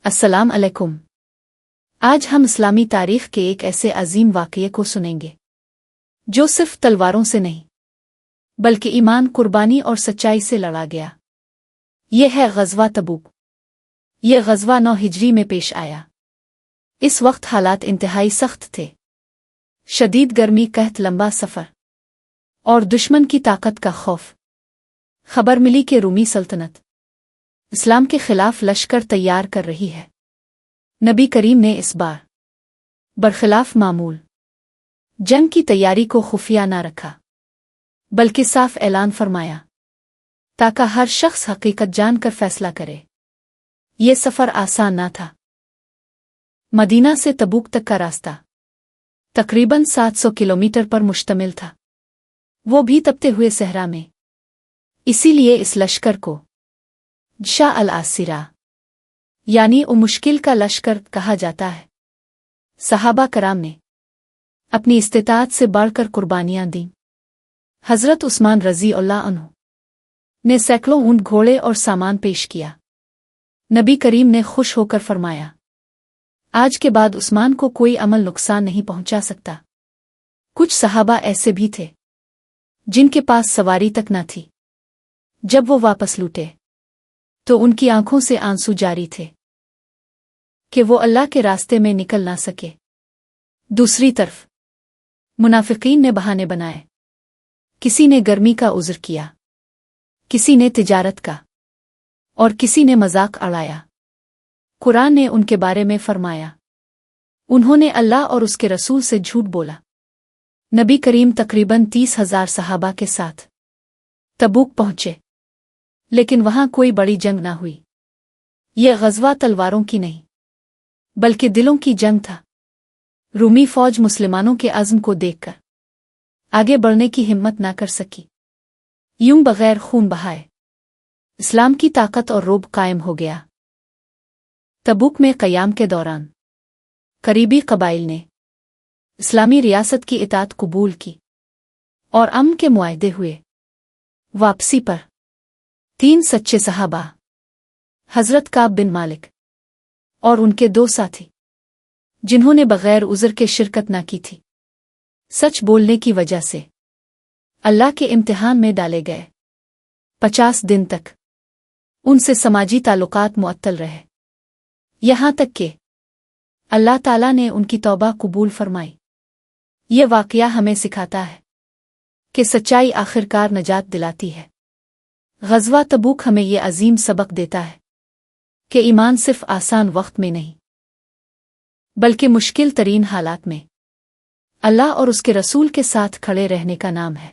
अस्सलाम अलैकुम। आज हम इस्लामी तारीख के एक ऐसे अजीम वाक़ये को सुनेंगे जो सिर्फ तलवारों से नहीं बल्कि ईमान, कुर्बानी और सच्चाई से लड़ा गया। यह है ग़ज़वा तबूक। यह ग़ज़वा 9 हिजरी में पेश आया। इस वक्त हालात इंतहाई सख्त थे। शदीद गर्मी, कहत लंबा सफ़र और दुश्मन की ताकत का खौफ। खबर मिली कि रूमी सल्तनत इस्लाम के खिलाफ लश्कर तैयार कर रही है। नबी करीम ने इस बार बरखिलाफ मामूल जंग की तैयारी को खुफिया ना रखा बल्कि साफ ऐलान फरमाया ताकि हर शख्स हकीकत जानकर फैसला करे। ये सफ़र आसान ना था। मदीना से तबूक तक का रास्ता तकरीबन 700 किलोमीटर पर मुश्तमिल था, वो भी तपते हुए सहरा में। इसीलिए इस लश्कर को जशा अल-आसिरा यानी मुश्किल का लश्कर कहा जाता है। सहाबा कराम ने अपनी इस्तिताअत से बढ़कर कुर्बानियां दी। हज़रत उस्मान रज़ी अल्लाह अन्हु ने सैकड़ों ऊंट, घोड़े और सामान पेश किया। नबी करीम ने खुश होकर फरमाया, आज के बाद उस्मान को कोई अमल नुकसान नहीं पहुंचा सकता। कुछ सहाबा ऐसे भी थे जिनके पास सवारी तक न थी। जब वो वापस लौटे तो उनकी आंखों से आंसू जारी थे कि वो अल्लाह के रास्ते में निकल ना सके। दूसरी तरफ मुनाफिकीन ने बहाने बनाए। किसी ने गर्मी का उज़्र किया, किसी ने तिजारत का और किसी ने मजाक अड़ाया। कुरान ने उनके बारे में फरमाया, उन्होंने अल्लाह और उसके रसूल से झूठ बोला। नबी करीम तकरीबन 30,000 सहाबा के साथ तबूक पहुंचे, लेकिन वहां कोई बड़ी जंग ना हुई। यह ग़ज़वा तलवारों की नहीं बल्कि दिलों की जंग था। रूमी फौज मुसलमानों के अज़्म को देखकर आगे बढ़ने की हिम्मत ना कर सकी। यूं बगैर खून बहाए इस्लाम की ताकत और रोब कायम हो गया। तबूक में क़याम के दौरान करीबी कबाइल ने इस्लामी रियासत की इताअत कबूल की और अमन के मुआहदे हुए। वापसी पर 3 सच्चे सहाबा हज़रत काब बिन मालिक और उनके 2 साथी जिन्होंने बग़ैर उज़्र के शिरकत ना की थी, सच बोलने की वजह से अल्लाह के इम्तिहान में डाले गए। 50 दिन तक उनसे समाजी ताल्लुकात मुअत्तल रहे, यहाँ तक कि अल्लाह ताला ने उनकी तौबा कबूल फरमाई। ये वाक़या हमें सिखाता है कि सच्चाई आखिरकार नजात दिलाती है। ग़ज़वा तबूक हमें ये अजीम सबक देता है कि ईमान सिर्फ आसान वक्त में नहीं बल्कि मुश्किल तरीन हालात में अल्लाह और उसके रसूल के साथ खड़े रहने का नाम है।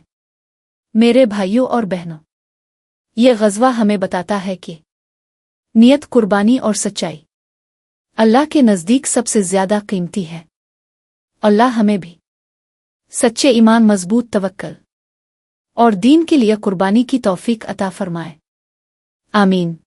मेरे भाइयों और बहनों, ये ग़ज़वा हमें बताता है कि नियत, कुर्बानी और सच्चाई अल्लाह के नज़दीक सबसे ज़्यादा कीमती है। अल्लाह हमें भी सच्चे ईमान, मज़बूत तवक्कुल और दीन के लिए कुर्बानी की तौफीक अता फरमाए। आमीन।